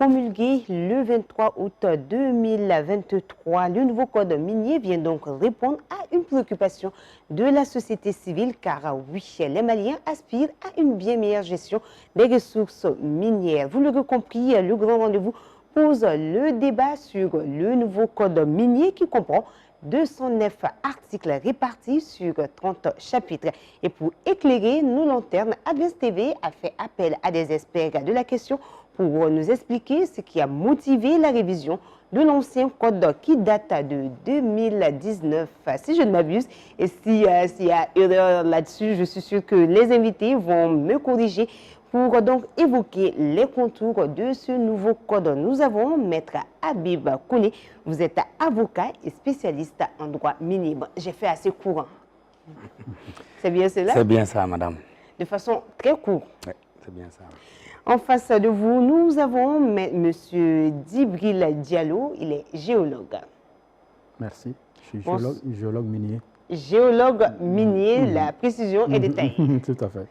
Promulgué le 23 août 2023, le nouveau code minier vient donc répondre à une préoccupation de la société civile car oui, les Maliens aspirent à une bien meilleure gestion des ressources minières. Vous l'aurez compris, le grand rendez-vous pose le débat sur le nouveau code minier qui comprend 209 articles répartis sur 30 chapitres. Et pour éclairer nos lanternes, Advance TV a fait appel à des experts de la question pour nous expliquer ce qui a motivé la révision de l'ancien code qui date de 2019, si je ne m'abuse. Et s'il y a erreur là-dessus, je suis sûre que les invités vont me corriger pour donc évoquer les contours de ce nouveau code. Nous avons Maître Habib Kouné. Vous êtes avocat et spécialiste en droit minier. Bon, j'ai fait assez court. C'est bien cela? C'est bien ça, madame. De façon très courte. Oui, c'est bien ça. En face de vous, nous avons M. Djibril Diallo. Il est géologue. Merci. Je suis géologue minier. Géologue minier, la précision est détaillée. Tout à fait.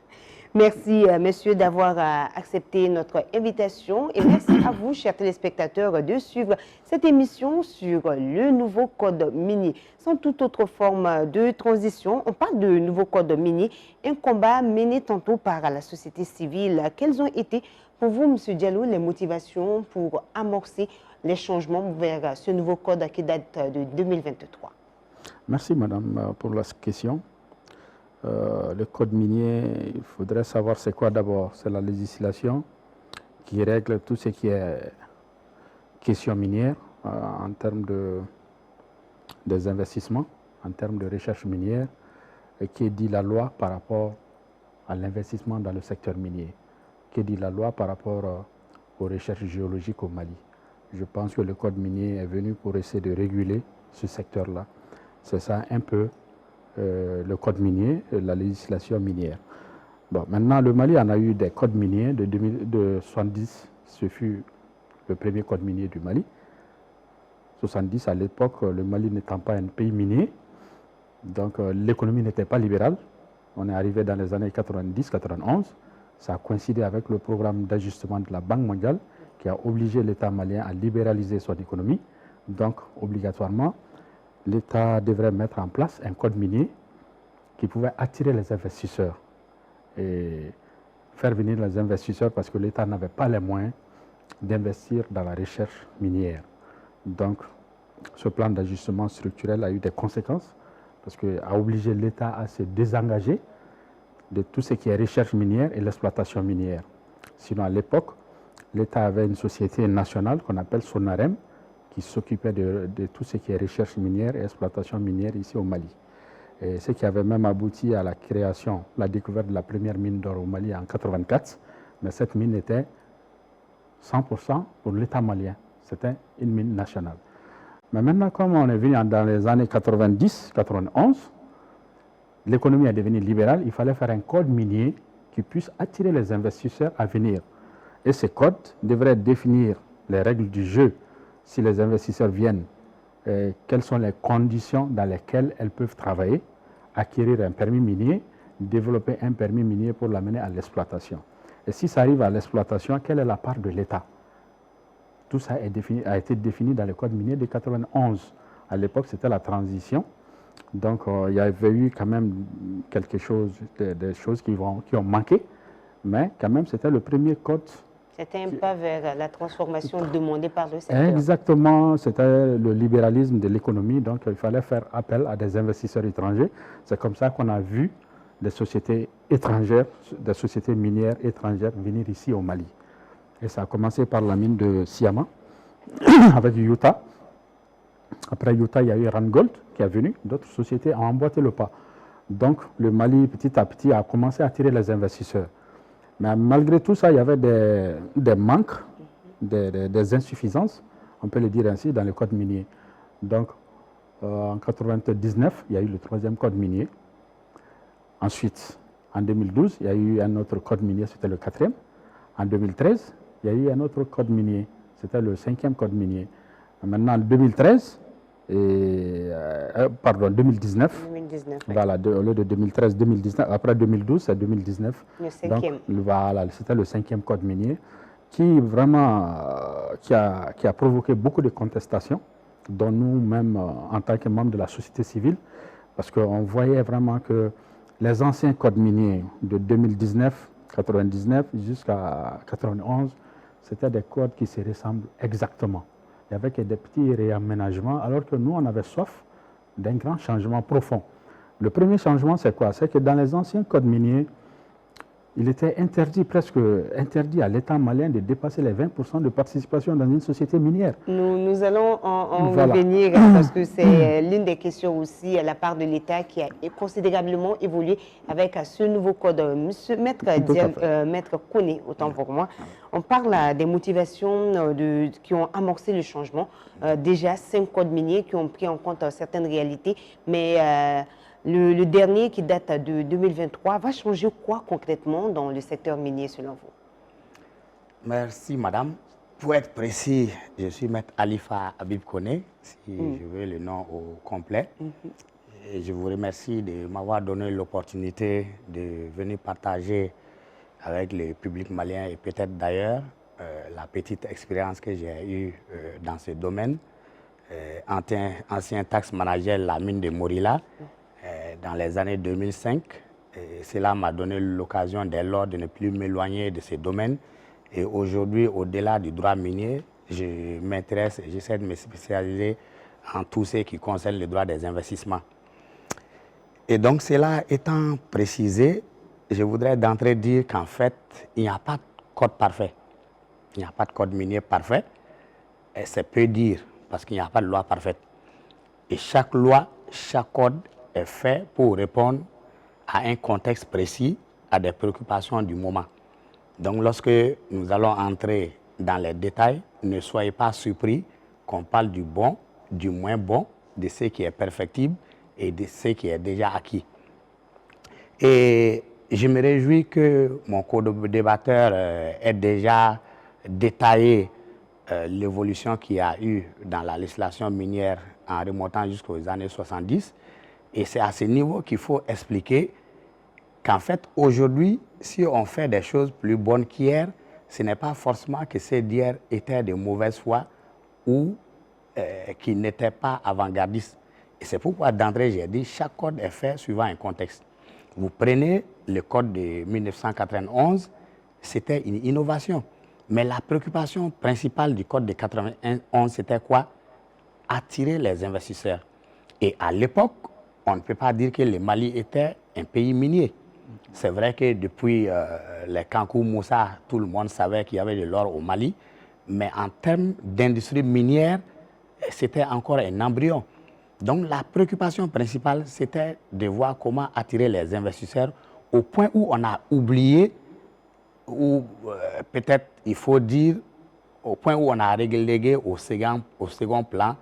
Merci, messieurs, d'avoir accepté notre invitation et merci à vous, chers téléspectateurs, de suivre cette émission sur le nouveau code minier. Sans toute autre forme de transition, on parle de nouveau code minier, un combat mené tantôt par la société civile. Quelles ont été pour vous, M. Diallo, les motivations pour amorcer les changements vers ce nouveau code qui date de 2023? Merci, madame, pour la question. Le code minier, il faudrait savoir c'est quoi d'abord. C'est la législation qui règle tout ce qui est question minière en termes des investissements, en termes de recherche minière, et qui dit la loi par rapport à l'investissement dans le secteur minier, qui dit la loi par rapport aux recherches géologiques au Mali. Je pense que le code minier est venu pour essayer de réguler ce secteur-là. C'est ça un peu le code minier, la législation minière. Bon, maintenant, le Mali en a eu des codes miniers de 1970. Ce fut le premier code minier du Mali. 70, à l'époque, le Mali n'étant pas un pays minier, donc l'économie n'était pas libérale. On est arrivé dans les années 90-91. Ça a coïncidé avec le programme d'ajustement de la Banque mondiale qui a obligé l'État malien à libéraliser son économie. Donc, obligatoirement, l'État devrait mettre en place un code minier qui pouvait attirer les investisseurs et faire venir les investisseurs parce que l'État n'avait pas les moyens d'investir dans la recherche minière. Donc, ce plan d'ajustement structurel a eu des conséquences parce qu'il a obligé l'État à se désengager de tout ce qui est recherche minière et l'exploitation minière. Sinon, à l'époque, l'État avait une société nationale qu'on appelle Sonarem, qui s'occupait de tout ce qui est recherche minière et exploitation minière ici au Mali. Et ce qui avait même abouti à la création, la découverte de la première mine d'or au Mali en 1984. Mais cette mine était 100% pour l'État malien. C'était une mine nationale. Mais maintenant, comme on est venu dans les années 90-91, l'économie est devenue libérale, il fallait faire un code minier qui puisse attirer les investisseurs à venir. Et ce code devrait définir les règles du jeu. Si les investisseurs viennent, quelles sont les conditions dans lesquelles elles peuvent travailler, acquérir un permis minier, développer un permis minier pour l'amener à l'exploitation. Et si ça arrive à l'exploitation, quelle est la part de l'État? Tout ça a été défini dans le code minier de 91. À l'époque, c'était la transition. Donc, il y avait eu quand même quelque chose, des choses qui ont manqué, mais quand même, c'était le premier code. C'était un pas vers la transformation demandée par le secteur. Exactement, c'était le libéralisme de l'économie, donc il fallait faire appel à des investisseurs étrangers. C'est comme ça qu'on a vu des sociétés étrangères, des sociétés minières étrangères venir ici au Mali. Et ça a commencé par la mine de Siama, avec Utah. Après Utah, il y a eu Randgold qui est venu, d'autres sociétés ont emboîté le pas. Donc le Mali, petit à petit, a commencé à attirer les investisseurs. Mais malgré tout ça, il y avait des manques, des insuffisances, on peut le dire ainsi, dans le code minier. Donc, en 1999, il y a eu le troisième code minier. Ensuite, en 2012, il y a eu un autre code minier, c'était le quatrième. En 2013, il y a eu un autre code minier, c'était le cinquième code minier. Maintenant, en 2013, 2019. 2019, voilà, au lieu de 2013, 2019. Après 2012, c'est 2019. Le cinquième. Donc, voilà, c'était le cinquième code minier. qui vraiment qui a provoqué beaucoup de contestations, dont nous-mêmes en tant que membres de la société civile, parce qu'on voyait vraiment que les anciens codes miniers de 2019, 99 jusqu'à 91, c'était des codes qui se ressemblent exactement. Il y avait que des petits réaménagements, alors que nous, on avait soif d'un grand changement profond. Le premier changement, c'est quoi? C'est que dans les anciens codes miniers, il était interdit, presque interdit à l'État malien de dépasser les 20% de participation dans une société minière. Nous allons en Voilà. revenir parce que c'est l'une des questions aussi à la part de l'État qui a considérablement évolué avec ce nouveau code. Monsieur Maître Koné, autant pour moi, on parle des motivations qui ont amorcé le changement. Déjà, 5 codes miniers qui ont pris en compte certaines réalités, mais le dernier qui date de 2023 va changer quoi concrètement dans le secteur minier selon vous? Merci madame. Pour être précis, je suis Maître Alifa Habib Koné, si je veux le nom au complet. Et je vous remercie de m'avoir donné l'opportunité de venir partager avec le public malien et peut-être d'ailleurs la petite expérience que j'ai eue dans ce domaine. Ancien tax manager la mine de Morila dans les années 2005. Cela m'a donné l'occasion dès lors de ne plus m'éloigner de ces domaines. Et aujourd'hui, au-delà du droit minier, je m'intéresse et j'essaie de me spécialiser en tout ce qui concerne le droit des investissements. Et donc, cela étant précisé, je voudrais d'entrée dire qu'en fait, il n'y a pas de code parfait. Il n'y a pas de code minier parfait. Et c'est peu dire, parce qu'il n'y a pas de loi parfaite. Et chaque loi, chaque code est fait pour répondre à un contexte précis, à des préoccupations du moment. Donc, lorsque nous allons entrer dans les détails, ne soyez pas surpris qu'on parle du bon, du moins bon, de ce qui est perfectible et de ce qui est déjà acquis. Et je me réjouis que mon co-débatteur ait déjà détaillé l'évolution qu'il y a eu dans la législation minière en remontant jusqu'aux années 70. Et c'est à ce niveau qu'il faut expliquer qu'en fait, aujourd'hui, si on fait des choses plus bonnes qu'hier, ce n'est pas forcément que ceux d'hier étaient de mauvaise foi ou qui n'étaient pas avant-gardistes. Et c'est pourquoi d'entrée, j'ai dit, chaque code est fait suivant un contexte. Vous prenez le code de 1991, c'était une innovation. Mais la préoccupation principale du code de 1991, c'était quoi? Attirer les investisseurs. Et à l'époque, on ne peut pas dire que le Mali était un pays minier. C'est vrai que depuis les Kankou Moussa, tout le monde savait qu'il y avait de l'or au Mali. Mais en termes d'industrie minière, c'était encore un embryon. Donc la préoccupation principale, c'était de voir comment attirer les investisseurs au point où on a oublié, ou peut-être il faut dire, au point où on a relégué au second plan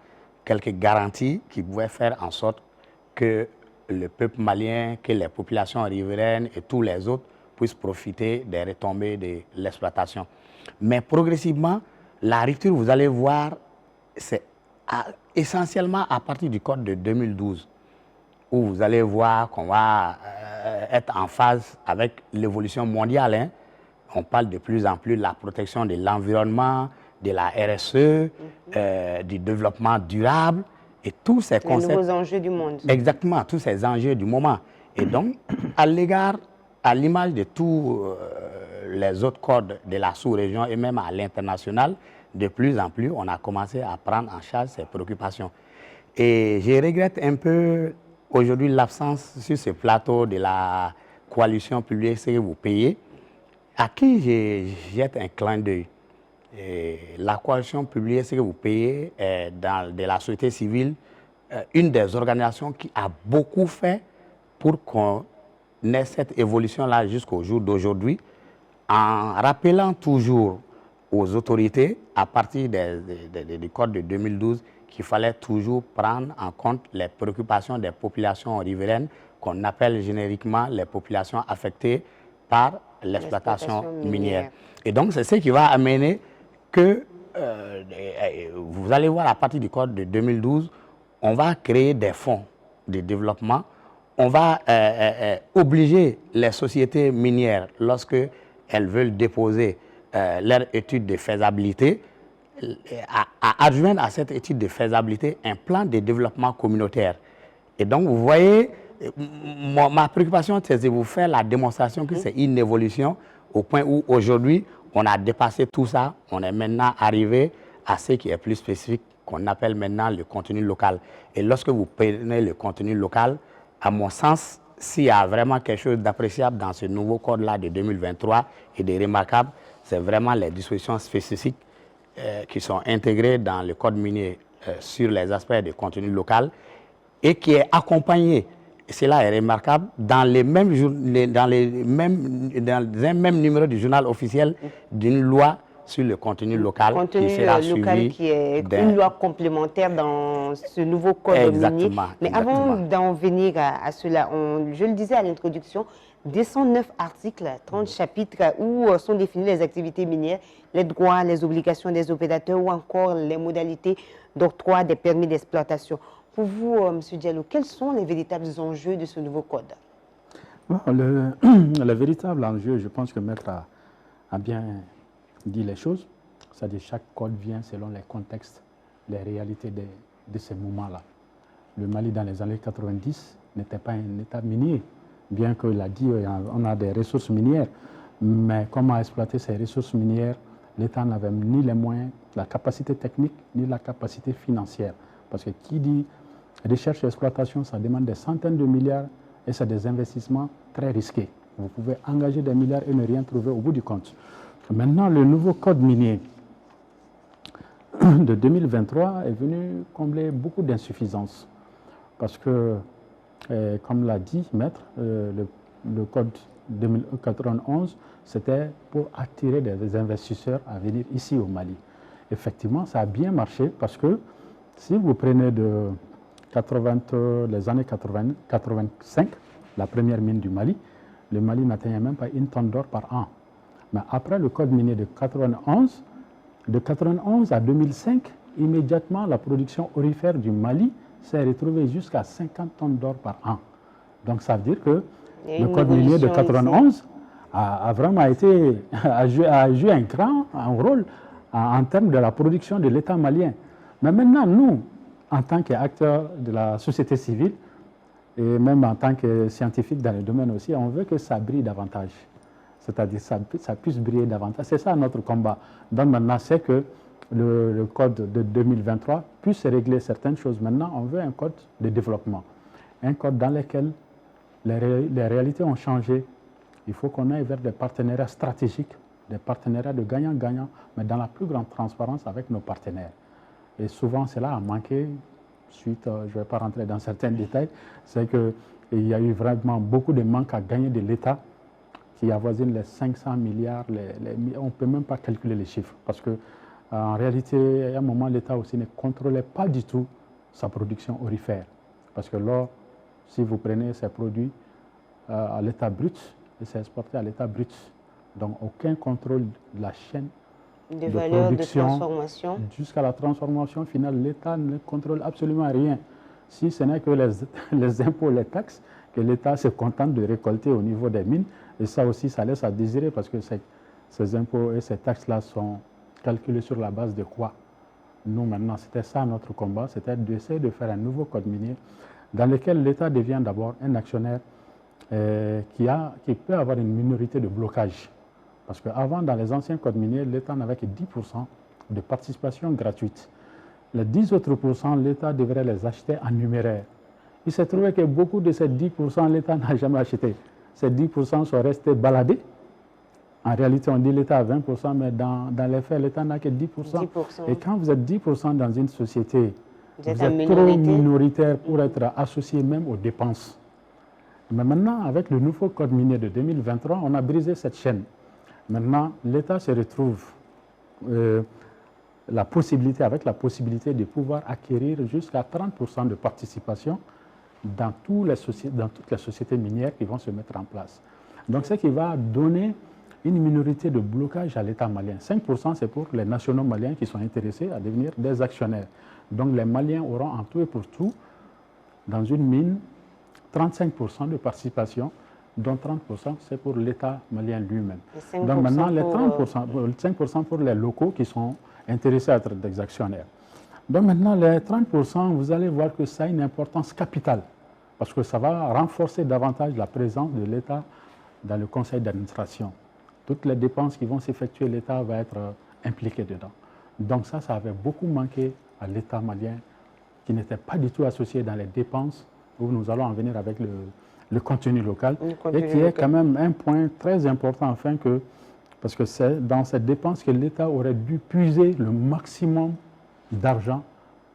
quelques garanties qui pouvaient faire en sorte que le peuple malien, que les populations riveraines et tous les autres puissent profiter des retombées de l'exploitation. Mais progressivement, la rupture, vous allez voir, c'est essentiellement à partir du code de 2012, où vous allez voir qu'on va être en phase avec l'évolution mondiale. Hein. On parle de plus en plus de la protection de l'environnement, de la RSE, du développement durable et tous ces concepts. Les nouveaux enjeux du monde. Exactement, tous ces enjeux du moment. Et donc, à l'image de tous les autres codes de la sous-région et même à l'international, de plus en plus, on a commencé à prendre en charge ces préoccupations. Et je regrette un peu aujourd'hui l'absence sur ce plateau de la coalition publique, ce que vous payez, à qui je jette un clin d'œil. La coalition publique, ce que vous payez de la société civile, une des organisations qui a beaucoup fait pour qu'on ait cette évolution-là jusqu'au jour d'aujourd'hui, en rappelant toujours aux autorités, à partir du code de 2012, qu'il fallait toujours prendre en compte les préoccupations des populations riveraines, qu'on appelle génériquement les populations affectées par l'exploitation minière. Et donc, c'est ce qui va amener que, vous allez voir à partir du code de 2012, on va créer des fonds de développement, on va obliger les sociétés minières, lorsque elles veulent déposer leur étude de faisabilité, à adjoindre à cette étude de faisabilité un plan de développement communautaire. Et donc, vous voyez, ma préoccupation, c'est de vous faire la démonstration que c'est une évolution au point où aujourd'hui, on a dépassé tout ça. On est maintenant arrivé à ce qui est plus spécifique, qu'on appelle maintenant le contenu local. Et lorsque vous prenez le contenu local, à mon sens, s'il y a vraiment quelque chose d'appréciable dans ce nouveau code-là de 2023 et de remarquable, c'est vraiment les dispositions spécifiques qui sont intégrées dans le code minier sur les aspects de contenu local et qui est accompagné, et cela est remarquable, dans un même numéro du journal officiel d'une loi sur le contenu local Contenu qui sera local suivi qui est une loi complémentaire dans ce nouveau code minier. Mais avant d'en venir à cela, je le disais à l'introduction, 209 articles, 30 chapitres où sont définies les activités minières, les droits, les obligations des opérateurs ou encore les modalités d'octroi des permis d'exploitation. Pour vous, M. Diallo, quels sont les véritables enjeux de ce nouveau code? Bon, le véritable enjeu, je pense que Maître a bien dit les choses. C'est-à-dire chaque code vient selon les contextes, les réalités de ces moments-là. Le Mali, dans les années 90, n'était pas un État minier. Bien qu'il a dit on a des ressources minières, mais comment exploiter ces ressources minières, l'État n'avait ni les moyens, la capacité technique, ni la capacité financière. Parce que qui dit recherche et exploitation, ça demande des centaines de milliards et c'est des investissements très risqués. Vous pouvez engager des milliards et ne rien trouver au bout du compte. Maintenant, le nouveau code minier de 2023 est venu combler beaucoup d'insuffisances. Parce que, comme l'a dit Maître, le code 2091, c'était pour attirer des investisseurs à venir ici au Mali. Effectivement, ça a bien marché parce que si vous prenez les années 85, la première mine du Mali, le Mali n'atteignait même pas 1 tonne d'or par an. Mais après le code minier de 91 à 2005, immédiatement la production aurifère du Mali s'est retrouvée jusqu'à 50 tonnes d'or par an. Donc ça veut dire que le code minier de 91 a vraiment joué un rôle en termes de la production de l'État malien. Mais maintenant, nous, en tant qu'acteurs de la société civile, et même en tant que scientifiques dans le domaine aussi, on veut que ça brille davantage. C'est-à-dire que ça puisse briller davantage. C'est ça notre combat. Donc maintenant, c'est que le code de 2023 puisse régler certaines choses. Maintenant, on veut un code de développement. Un code dans lequel les réalités ont changé. Il faut qu'on aille vers des partenariats stratégiques, des partenariats de gagnant-gagnant, mais dans la plus grande transparence avec nos partenaires. Et souvent, cela a manqué, suite, je ne vais pas rentrer dans certains détails, c'est qu'il y a eu vraiment beaucoup de manques à gagner de l'État qui avoisine les 500 milliards, on ne peut même pas calculer les chiffres. Parce qu'en réalité, à un moment, l'État aussi ne contrôlait pas du tout sa production aurifère. Parce que là, si vous prenez ces produits à l'état brut, et c'est exporté à l'état brut. Donc, aucun contrôle de la chaîne de valeur, de transformation. Jusqu'à la transformation finale, l'État ne contrôle absolument rien. Si ce n'est que les impôts, les taxes, que l'État se contente de récolter au niveau des mines. Et ça aussi, ça laisse à désirer parce que ces impôts et ces taxes-là sont calculés sur la base de quoi? Nous, maintenant, c'était ça notre combat, c'était d'essayer de faire un nouveau code minier dans lequel l'État devient d'abord un actionnaire qui peut avoir une minorité de blocage. Parce qu'avant, dans les anciens codes miniers, l'État n'avait que 10% de participation gratuite. Les 10 autres pourcents, l'État devrait les acheter en numéraire. Il s'est trouvé que beaucoup de ces 10%, l'État n'a jamais acheté. Ces 10% sont restés baladés. En réalité, on dit l'État a 20%, mais dans les faits, l'État n'a que 10%. Et quand vous êtes 10% dans une société, vous êtes trop minoritaire pour être associé même aux dépenses. Mais maintenant, avec le nouveau code minier de 2023, on a brisé cette chaîne. Maintenant, l'État se retrouve avec la possibilité de pouvoir acquérir jusqu'à 30% de participation dans toutes les sociétés minières qui vont se mettre en place. Donc, ce qui va donner une minorité de blocage à l'État malien. 5%, c'est pour les nationaux maliens qui sont intéressés à devenir des actionnaires. Donc, les Maliens auront en tout et pour tout, dans une mine, 35% de participation dont 30% c'est pour l'État malien lui-même. Et 5% Donc maintenant, les pour, 5% pour les locaux qui sont intéressés à être des actionnaires. Donc maintenant, les 30%, vous allez voir que ça a une importance capitale, parce que ça va renforcer davantage la présence de l'État dans le conseil d'administration. Toutes les dépenses qui vont s'effectuer, l'État va être impliqué dedans. Donc ça avait beaucoup manqué à l'État malien, qui n'était pas du tout associé dans les dépenses, où nous allons en venir avec le contenu local, et qui est quand même un point très important, parce que c'est dans cette dépense que l'État aurait dû puiser le maximum d'argent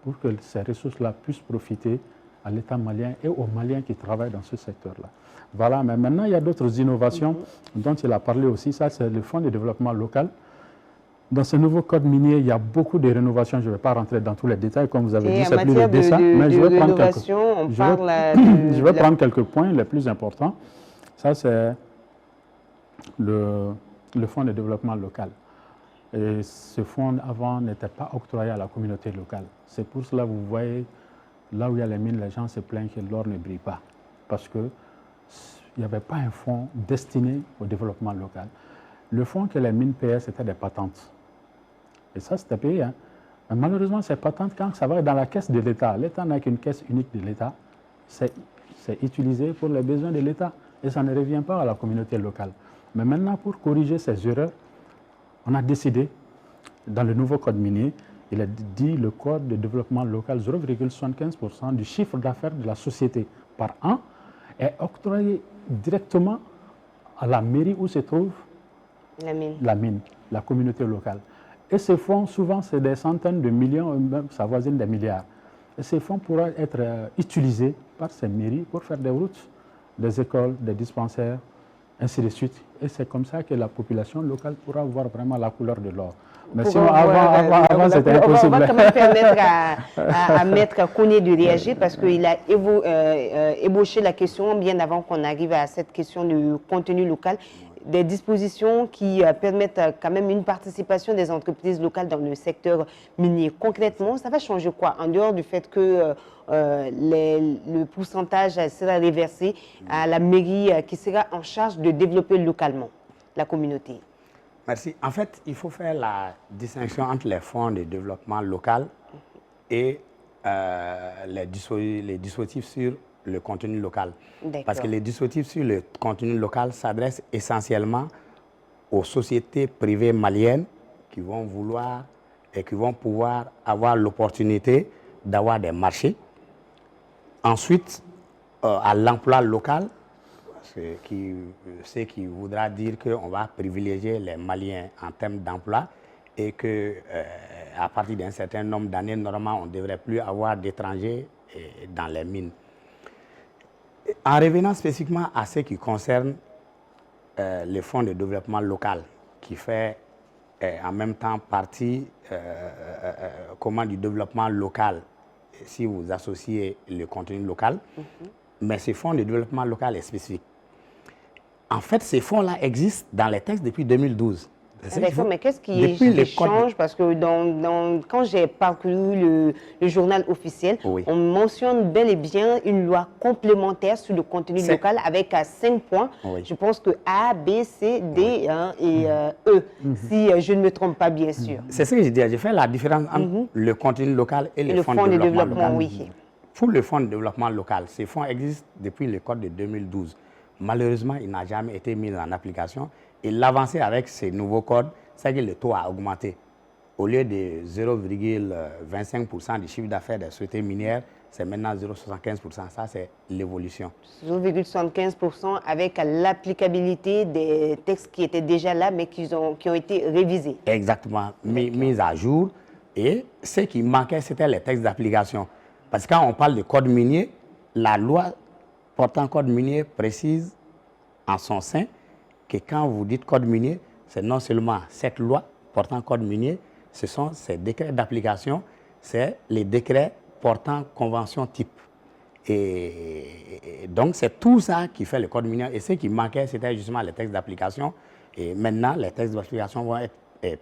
pour que ces ressources-là puissent profiter à l'État malien et aux Maliens qui travaillent dans ce secteur-là. Voilà, mais maintenant, il y a d'autres innovations dont il a parlé aussi. Ça, c'est le Fonds de développement local. Dans ce nouveau code minier, il y a beaucoup de rénovations. Je ne vais pas rentrer dans tous les détails, comme vous avez dit, c'est plus le dessin. Mais je vais prendre quelques points les plus importants. Ça, c'est le Fonds de développement local. Et ce fonds, avant, n'était pas octroyé à la communauté locale. C'est pour cela que vous voyez, là où il y a les mines, les gens se plaignent que l'or ne brille pas. Parce qu'il n'y avait pas un fonds destiné au développement local. Le fonds que les mines payaient, c'était des patentes. Et ça, c'était payé. Hein. Mais malheureusement, ces patentes, quand ça va dans la caisse de l'État, l'État n'a qu'une caisse unique de l'État, c'est utilisé pour les besoins de l'État. Et ça ne revient pas à la communauté locale. Mais maintenant, pour corriger ces erreurs, on a décidé, dans le nouveau code minier, il a dit le code de développement local, 0,75% du chiffre d'affaires de la société par an est octroyé directement à la mairie où se trouve la mine, la communauté locale. Et ces fonds, souvent, c'est des centaines de millions, même ça voisine des milliards. Et ces fonds pourront être utilisés par ces mairies pour faire des routes, des écoles, des dispensaires, ainsi de suite. Et c'est comme ça que la population locale pourra voir vraiment la couleur de l'or. Mais sinon, avant c'était impossible. On va quand même permettre à Maître Kone de réagir, parce qu'il a ébauché la question bien avant qu'on arrive à cette question du contenu local. Des dispositions qui permettent quand même une participation des entreprises locales dans le secteur minier. Concrètement, ça va changer quoi? En dehors du fait que le pourcentage sera reversé à la mairie qui sera en charge de développer localement la communauté. Merci. En fait, il faut faire la distinction entre les fonds de développement local et les dispositifs sur le contenu local. Parce que les dispositifs sur le contenu local s'adressent essentiellement aux sociétés privées maliennes qui vont vouloir et qui vont pouvoir avoir l'opportunité d'avoir des marchés. Ensuite, à l'emploi local, ce qui voudra dire qu'on va privilégier les Maliens en termes d'emploi et qu'à partir d'un certain nombre d'années, normalement, on ne devrait plus avoir d'étrangers dans les mines. En revenant spécifiquement à ce qui concerne le fonds de développement local, qui fait en même temps partie du développement local, si vous associez le contenu local, mais ce fonds de développement local est spécifique. En fait, ces fonds-là existent dans les textes depuis 2012. D'accord, mais qu'est-ce qui change? Parce que quand j'ai parcouru le journal officiel, on mentionne bel et bien une loi complémentaire sur le contenu local avec 5 points. Je pense que A, B, C, D et E, si je ne me trompe pas, bien sûr. C'est ce que je dis. J'ai fait la différence entre le contenu local et le fonds de développement local. Oui. Pour le fonds de développement local, ces fonds existent depuis le code de 2012. Malheureusement, il n'a jamais été mis en application. Et l'avancée avec ces nouveaux codes, c'est que le taux a augmenté. Au lieu de 0,25% du chiffre d'affaires des sociétés minières, c'est maintenant 0,75%. Ça, c'est l'évolution. 0,75% avec l'applicabilité des textes qui étaient déjà là, mais qui ont été révisés. Exactement, mis à jour. Et ce qui manquait, c'était les textes d'application. Parce que quand on parle de code minier, la loi portant code minier précise en son sein que quand vous dites code minier, c'est non seulement cette loi portant code minier, ce sont ces décrets d'application, c'est les décrets portant convention type. Et donc, c'est tout ça qui fait le code minier. Et ce qui manquait, c'était justement les textes d'application. Et maintenant, les textes d'application vont être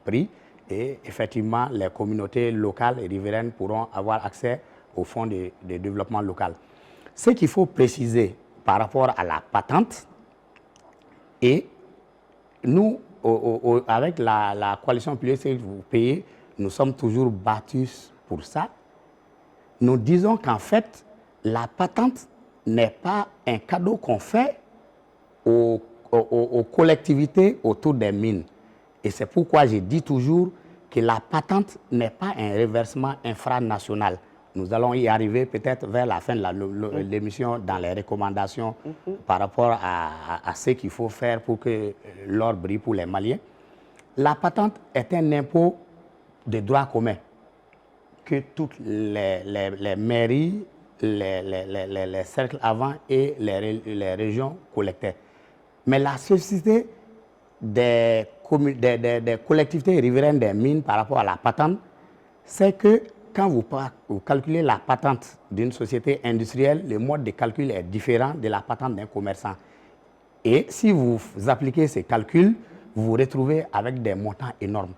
pris. Et effectivement, les communautés locales et riveraines pourront avoir accès au fonds de développement local. Ce qu'il faut préciser par rapport à la patente, Et nous, avec la coalition Plus que vous payez, nous sommes toujours battus pour ça. Nous disons qu'en fait, la patente n'est pas un cadeau qu'on fait aux collectivités autour des mines. Et c'est pourquoi je dis toujours que la patente n'est pas un reversement infranational. Nous allons y arriver peut-être vers la fin de l'émission dans les recommandations par rapport à ce qu'il faut faire pour que l'or brille pour les Maliens. La patente est un impôt de droit commun que toutes les mairies, les cercles avant et les régions collectaient. Mais la société des collectivités riveraines des mines par rapport à la patente, c'est que quand vous calculez la patente d'une société industrielle, le mode de calcul est différent de la patente d'un commerçant. Et si vous appliquez ces calculs, vous vous retrouvez avec des montants énormes.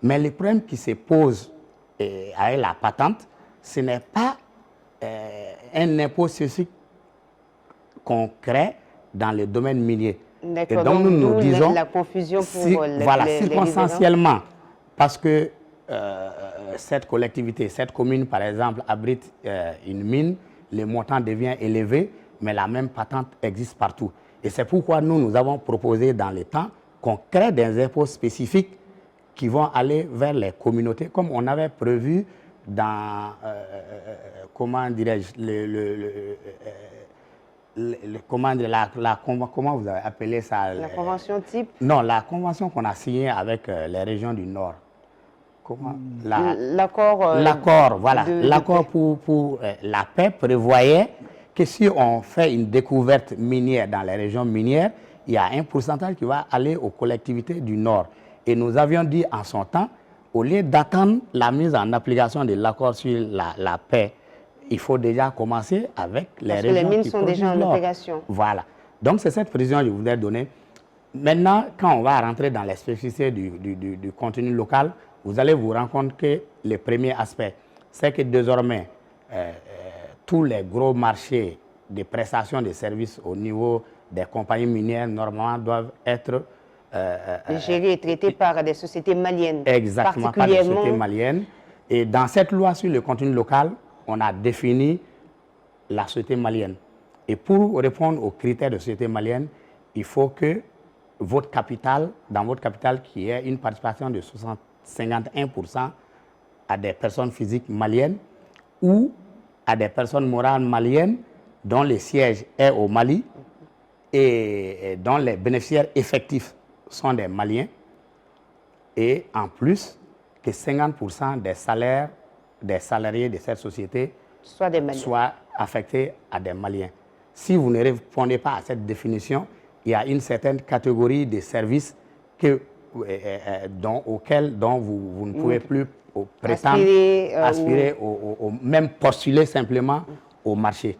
Mais le problème qui se pose avec la patente, ce n'est pas un impôt spécifique qu'on crée dans le domaine minier. Et donc nous disons la confusion pour voilà, circonstanciellement, parce que cette collectivité, cette commune par exemple, abrite une mine, le montant devient élevé, mais la même patente existe partout. Et c'est pourquoi nous avons proposé dans le temps qu'on crée des impôts spécifiques qui vont aller vers les communautés, comme on avait prévu dans, comment dirais-je, comment vous avez appelé ça? La convention type? Non, la convention qu'on a signée avec les régions du Nord. L'accord voilà. L'accord pour la paix prévoyait que si on fait une découverte minière dans les régions minières, il y a un pourcentage qui va aller aux collectivités du Nord. Et nous avions dit en son temps, au lieu d'attendre la mise en application de l'accord sur la paix, il faut déjà commencer avec les régions les mines qui sont déjà en opération. Voilà. Donc, c'est cette précision que je voudrais donner. Maintenant, quand on va rentrer dans les spécificités du contenu local, vous allez vous rendre compte que le premier aspect, c'est que désormais, tous les gros marchés de prestations de services au niveau des compagnies minières, normalement, doivent être gérés et traités par des sociétés maliennes. Exactement, par des sociétés maliennes. Et dans cette loi sur le contenu local, on a défini la société malienne. Et pour répondre aux critères de société malienne, il faut que votre capital, dans votre capital, qui ait une participation de 51% à des personnes physiques maliennes ou à des personnes morales maliennes dont le siège est au Mali et dont les bénéficiaires effectifs sont des Maliens, et en plus que 50% des salaires des salariés de cette société soient affectés à des Maliens. Si vous ne répondez pas à cette définition, il y a une certaine catégorie de services dont vous ne pouvez plus prétendre, aspirer même postuler simplement au marché.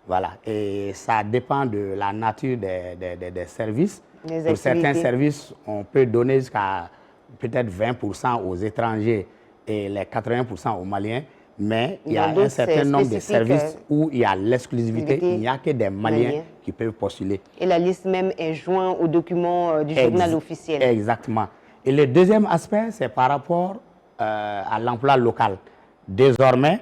Voilà. Et ça dépend de la nature des services. Pour certains services, on peut donner jusqu'à peut-être 20% aux étrangers et les 80% aux Maliens. Mais il y a un certain nombre de services où il y a l'exclusivité. Il n'y a que des Maliens qui peuvent postuler. Et la liste même est jointe au document du journal officiel. Exactement. Et le deuxième aspect, c'est par rapport à l'emploi local. Désormais,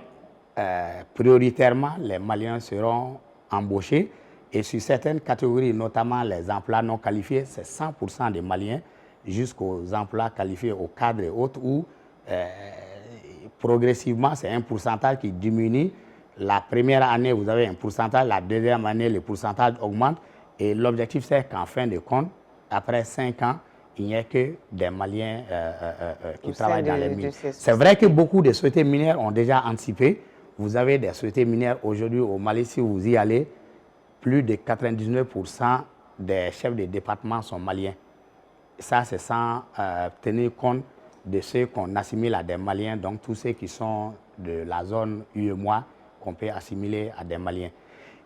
prioritairement, les Maliens seront embauchés. Et sur certaines catégories, notamment les emplois non qualifiés, c'est 100% des Maliens jusqu'aux emplois qualifiés au cadre et autres où progressivement, c'est un pourcentage qui diminue. La première année, vous avez un pourcentage. La deuxième année, le pourcentage augmente. Et l'objectif, c'est qu'en fin de compte, après 5 ans, il n'y ait que des Maliens qui travaillent dans les mines. C'est vrai que beaucoup de sociétés minières ont déjà anticipé. Vous avez des sociétés minières aujourd'hui au Mali, si vous y allez, plus de 99% des chefs de département sont maliens. Ça, c'est sans tenir compte de ceux qu'on assimile à des Maliens, donc tous ceux qui sont de la zone UEMOA qu'on peut assimiler à des Maliens.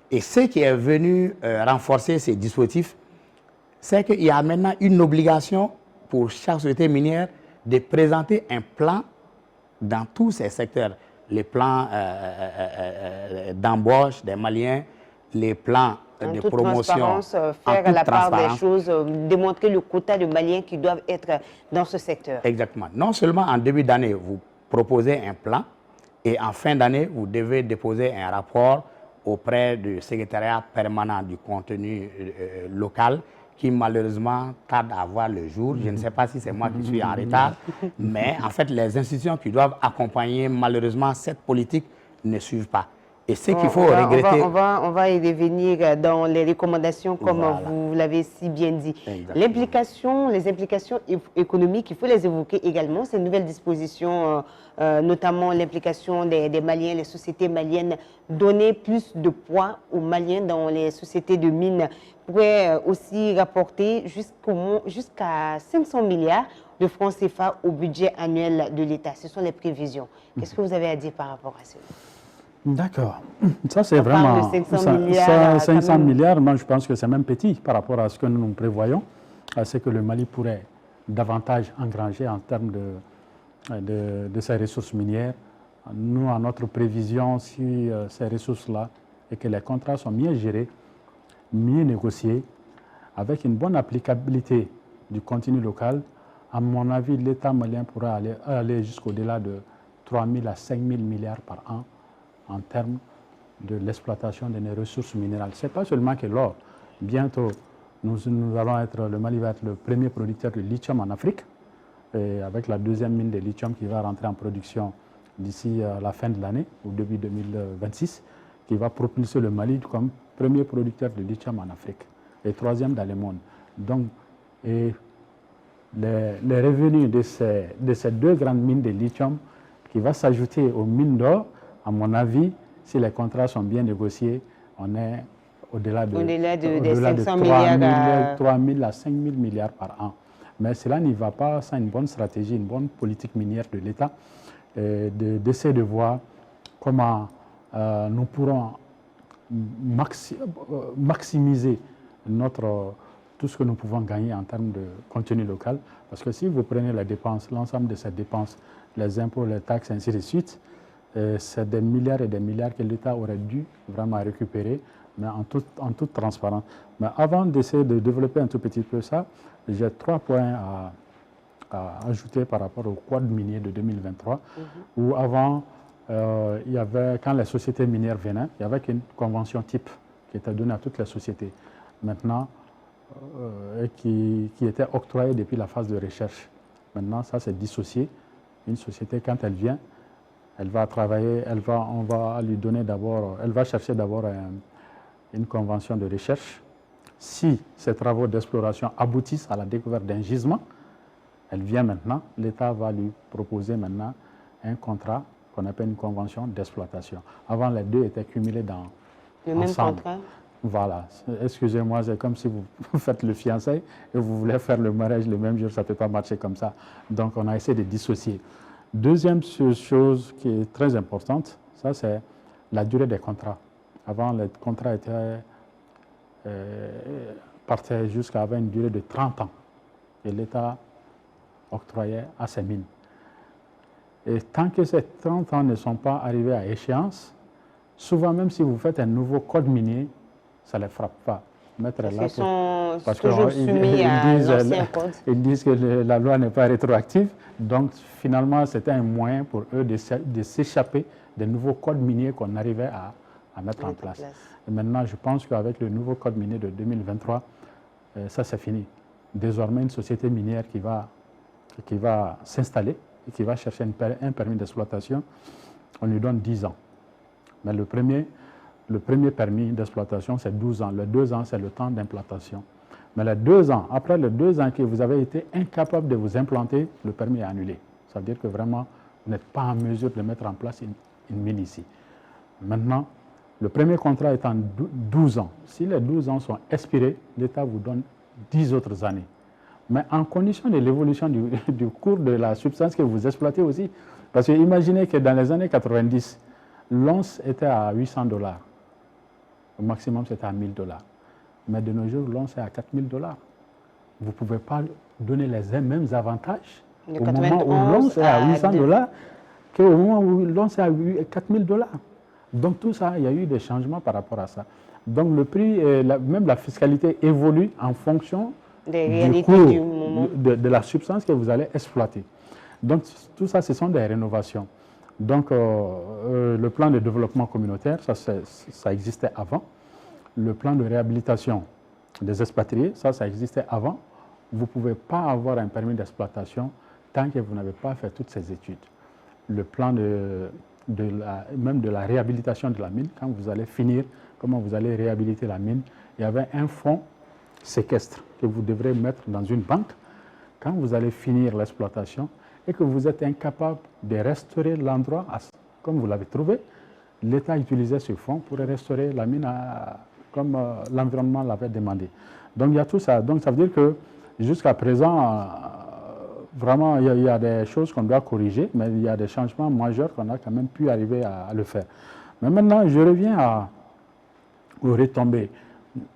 Et ce qui est venu renforcer ces dispositifs, c'est qu'il y a maintenant une obligation pour chaque société minière de présenter un plan dans tous ces secteurs. Les plans d'embauche des Maliens, les plans de toute promotion. Transparence, En faire toute la part des transparence. choses, démontrer le quota de Maliens qui doivent être dans ce secteur. Exactement. Non seulement en début d'année, vous proposez un plan et en fin d'année, vous devez déposer un rapport auprès du secrétariat permanent du contenu local qui malheureusement tarde à voir le jour. Je ne sais pas si c'est moi qui suis en retard, mais en fait, les institutions qui doivent accompagner malheureusement cette politique ne suivent pas. Et ce qu'il faut regretter... On va y revenir dans les recommandations, comme Voilà. vous l'avez si bien dit. Exactement. Les implications économiques, il faut les évoquer également. Ces nouvelles dispositions, notamment l'implication des Maliens, les sociétés maliennes, donner plus de poids aux Maliens dans les sociétés de mines pourrait aussi rapporter jusqu'à 500 milliards de francs CFA au budget annuel de l'État. Ce sont les prévisions. Qu'est-ce que vous avez à dire par rapport à cela? D'accord. Ça, c'est On parle vraiment... de 500 milliards. 500 milliards, moi, je pense que c'est même petit par rapport à ce que nous prévoyons, à ce que le Mali pourrait davantage engranger en termes de ses ressources minières. Nous, à notre prévision, si ces ressources-là et que les contrats sont mieux gérés, mieux négociés, avec une bonne applicabilité du contenu local, à mon avis, l'État malien pourra aller jusqu'au-delà de 3 000 à 5 000 milliards par an en termes de l'exploitation de nos ressources minérales. Ce n'est pas seulement que l'or. Bientôt, le Mali va être le premier producteur de lithium en Afrique, et avec la deuxième mine de lithium qui va rentrer en production d'ici la fin de l'année, au début 2026, qui va propulser le Mali comme premier producteur de lithium en Afrique et troisième dans le monde. Donc, les revenus de ces deux grandes mines de lithium qui vont s'ajouter aux mines d'or, à mon avis, si les contrats sont bien négociés, on est au-delà des 500 milliards 3 000 à 5 000 milliards par an. Mais cela n'y va pas sans une bonne stratégie, une bonne politique minière de l'État, d'essayer de voir comment nous pourrons maximiser tout ce que nous pouvons gagner en termes de contenu local. Parce que si vous prenez la dépense, l'ensemble de ces dépenses, les impôts, les taxes, ainsi de suite, c'est des milliards et des milliards que l'État aurait dû vraiment récupérer, mais en toute transparence. Mais avant d'essayer de développer un tout petit peu ça, j'ai 3 points à ajouter par rapport au code minier de 2023, où avant, il y avait, quand les sociétés minières venaient, il y avait une convention type qui était donnée à toutes les sociétés. Maintenant, qui était octroyée depuis la phase de recherche. Maintenant, ça c'est dissocié. Une société, quand elle vient, elle va travailler, on va lui donner d'abord, elle va chercher d'abord une convention de recherche. Si ces travaux d'exploration aboutissent à la découverte d'un gisement, elle vient maintenant, l'État va lui proposer maintenant un contrat qu'on appelle une convention d'exploitation. Avant, les deux étaient cumulés le même ensemble. contrat. Voilà. Excusez-moi, c'est comme si vous faites le fiançailles et vous voulez faire le mariage le même jour, ça ne peut pas marcher comme ça. Donc, on a essayé de dissocier. Deuxième chose qui est très importante, ça c'est la durée des contrats. Avant, les contrats partaient jusqu'à une durée de 30 ans et l'État octroyait à ces mines. Et tant que ces 30 ans ne sont pas arrivés à échéance, souvent même si vous faites un nouveau code minier, ça ne les frappe pas. Parce ils disent que la loi n'est pas rétroactive. Donc, finalement, c'était un moyen pour eux de s'échapper des nouveaux codes miniers qu'on arrivait à mettre en place. Et maintenant, je pense qu'avec le nouveau code minier de 2023, ça, c'est fini. Désormais, une société minière qui va s'installer et qui va chercher un permis d'exploitation, on lui donne 10 ans. Mais le premier permis d'exploitation, c'est 12 ans. Les 2 ans, c'est le temps d'implantation. Mais les 2 ans, après les 2 ans que vous avez été incapable de vous implanter, le permis est annulé. Ça veut dire que vraiment, vous n'êtes pas en mesure de mettre en place une mine ici. Maintenant, le premier contrat est en 12 ans. Si les 12 ans sont expirés, l'État vous donne 10 autres années. Mais en condition de l'évolution du cours de la substance que vous exploitez aussi. Parce que imaginez que dans les années 90, l'once était à $800. Au maximum, c'était à $1000. Mais de nos jours, l'once est à $4000. Vous ne pouvez pas donner les mêmes avantages au moment où l'once est à $800 qu'au moment où l'once est à $4000. Donc tout ça, il y a eu des changements par rapport à ça. Donc le prix, même la fiscalité évolue en fonction Des du réalités cours du moment. de la substance que vous allez exploiter. Donc tout ça, ce sont des rénovations. Donc le plan de développement communautaire, ça existait avant. Le plan de réhabilitation des expatriés, ça existait avant. Vous ne pouvez pas avoir un permis d'exploitation tant que vous n'avez pas fait toutes ces études. Le plan même de la réhabilitation de la mine, quand vous allez finir, comment vous allez réhabiliter la mine, il y avait un fonds séquestre que vous devrez mettre dans une banque quand vous allez finir l'exploitation et que vous êtes incapable de restaurer l'endroit comme vous l'avez trouvé. L'État utilisait ce fonds pour restaurer la mine comme l'environnement l'avait demandé. Donc il y a tout ça. Donc ça veut dire que jusqu'à présent, vraiment, il y a des choses qu'on doit corriger, mais il y a des changements majeurs qu'on a quand même pu arriver à le faire. Mais maintenant, je reviens aux retombées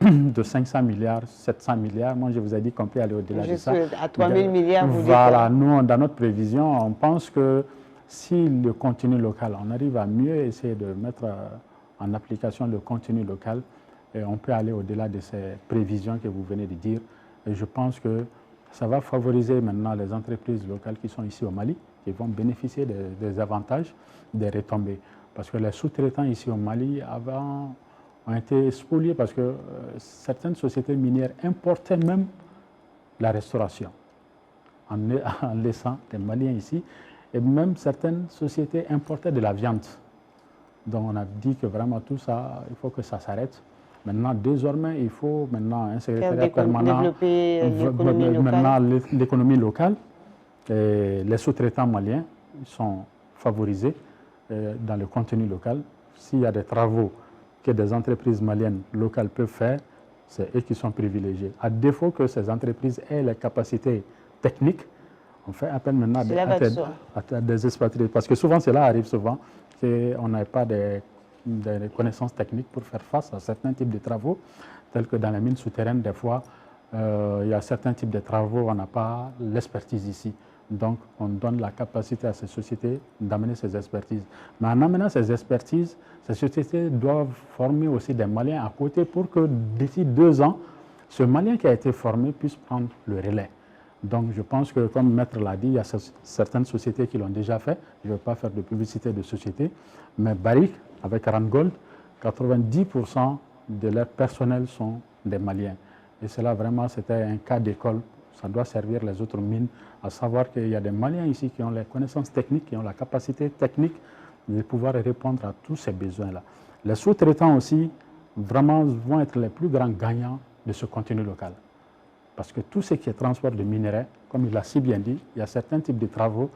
de 500 milliards, 700 milliards. Moi, je vous ai dit qu'on peut aller au-delà de ça. À 3 000 milliards, vous dites. Voilà, nous, dans notre prévision, on pense que si le contenu local, on arrive à mieux essayer de mettre en application le contenu local, et on peut aller au-delà de ces prévisions que vous venez de dire. Et je pense que ça va favoriser maintenant les entreprises locales qui sont ici au Mali, qui vont bénéficier des avantages, des retombées. Parce que les sous-traitants ici au Mali avant ont été spoliés parce que certaines sociétés minières importaient même la restauration en laissant des Maliens ici. Et même certaines sociétés importaient de la viande. Donc on a dit que vraiment tout ça, il faut que ça s'arrête. Maintenant, désormais, il faut maintenant un secrétariat permanent, développer l'économie locale. Maintenant l'économie locale. Et les sous-traitants maliens sont favorisés dans le contenu local. S'il y a des travaux que des entreprises maliennes locales peuvent faire, c'est eux qui sont privilégiés. À défaut que ces entreprises aient les capacités techniques, on fait appel maintenant à des expatriés. Parce que souvent, cela arrive souvent, qu'on n'a pas des connaissances techniques pour faire face à certains types de travaux, tels que dans les mines souterraines, des fois, il y a certains types de travaux, on n'a pas l'expertise ici. Donc, on donne la capacité à ces sociétés d'amener ces expertises. Mais en amenant ces expertises, ces sociétés doivent former aussi des Maliens à côté pour que d'ici 2 ans, ce Malien qui a été formé puisse prendre le relais. Donc, je pense que, comme Maître l'a dit, il y a certaines sociétés qui l'ont déjà fait. Je ne veux pas faire de publicité de société, mais Barrick, avec Randgold, 90% de leur personnel sont des Maliens. Et cela, vraiment, c'était un cas d'école. Ça doit servir les autres mines, à savoir qu'il y a des Maliens ici qui ont les connaissances techniques, qui ont la capacité technique de pouvoir répondre à tous ces besoins-là. Les sous-traitants aussi, vraiment, vont être les plus grands gagnants de ce contenu local. Parce que tout ce qui est transport de minerais, comme il l'a si bien dit, il y a certains types de travaux,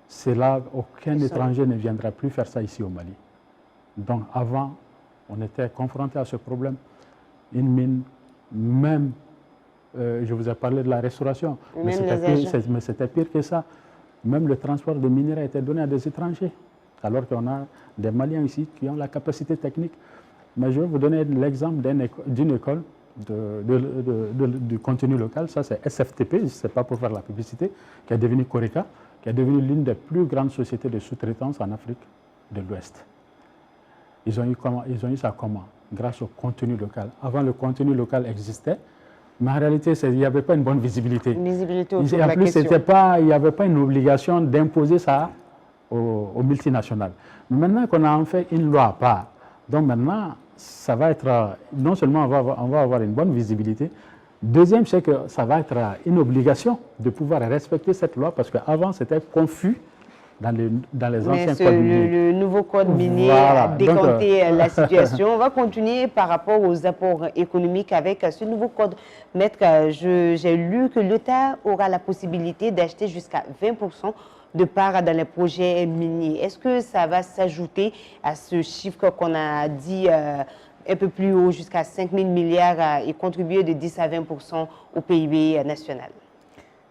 c'est là aucun étranger ne viendra plus faire ça ici au Mali. Donc avant, on était confronté à ce problème. Une mine, même, je vous ai parlé de la restauration, mais c'était pire que ça. Même le transport de minerais était donné à des étrangers, alors qu'on a des Maliens ici qui ont la capacité technique. Mais je vais vous donner l'exemple d'une école du contenu local, ça c'est SFTP, ce n'est pas pour faire la publicité, qui est devenue Coreca, qui est devenue l'une des plus grandes sociétés de sous-traitance en Afrique de l'Ouest. Ils ont eu ça comment? Grâce au contenu local. Avant, le contenu local existait, mais en réalité, il n'y avait pas une bonne visibilité. Une visibilité autour de la en plus, question. il n'y avait pas une obligation d'imposer ça aux multinationales. Mais maintenant qu'on a en fait une loi à part, donc maintenant, ça va être, non seulement on va avoir une bonne visibilité, deuxième, c'est que ça va être une obligation de pouvoir respecter cette loi, parce qu'avant, c'était confus dans les anciens codes miniers. Le nouveau code minier a décanté la situation. On va continuer par rapport aux apports économiques avec ce nouveau code. Maître, j'ai lu que l'État aura la possibilité d'acheter jusqu'à 20% de parts dans les projets miniers. Est-ce que ça va s'ajouter à ce chiffre qu'on a dit un peu plus haut, jusqu'à 5 000 milliards et contribuer de 10 à 20% au PIB national?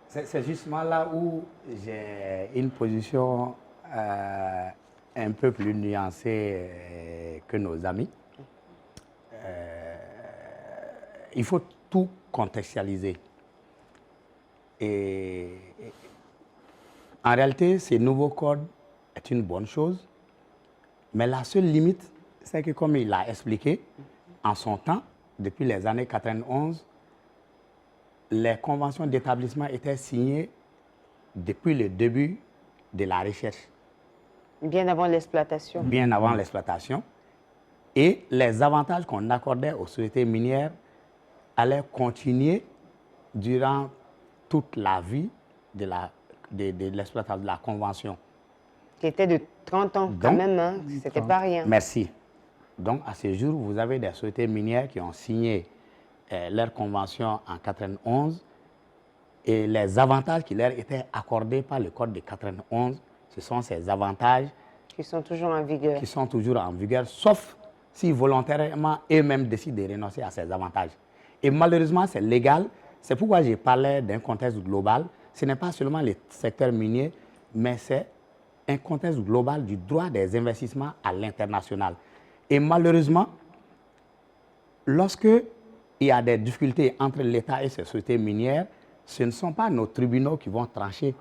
C'est justement là où j'ai une position un peu plus nuancée que nos amis. Il faut tout contextualiser. Et en réalité, ce nouveau code est une bonne chose, mais la seule limite, c'est que comme il l'a expliqué, en son temps, depuis les années 91, les conventions d'établissement étaient signées depuis le début de la recherche. Bien avant l'exploitation. Bien avant l'exploitation. Et les avantages qu'on accordait aux sociétés minières allaient continuer durant toute la vie de l'exploitation, de la convention. Qui était de 30 ans quand Donc, même, hein? C'était pas rien. Merci. Donc, à ce jour, vous avez des sociétés minières qui ont signé leur convention en 91 et les avantages qui leur étaient accordés par le Code de 91, ce sont ces avantages Qui sont toujours en vigueur. qui sont toujours en vigueur, sauf si volontairement eux-mêmes décident de renoncer à ces avantages. Et malheureusement, c'est légal. C'est pourquoi j'ai parlé d'un contexte global. Ce n'est pas seulement le secteur minier, mais c'est un contexte global du droit des investissements à l'international. Et malheureusement, lorsque il y a des difficultés entre l'État et ses sociétés minières, ce ne sont pas nos tribunaux qui vont trancher.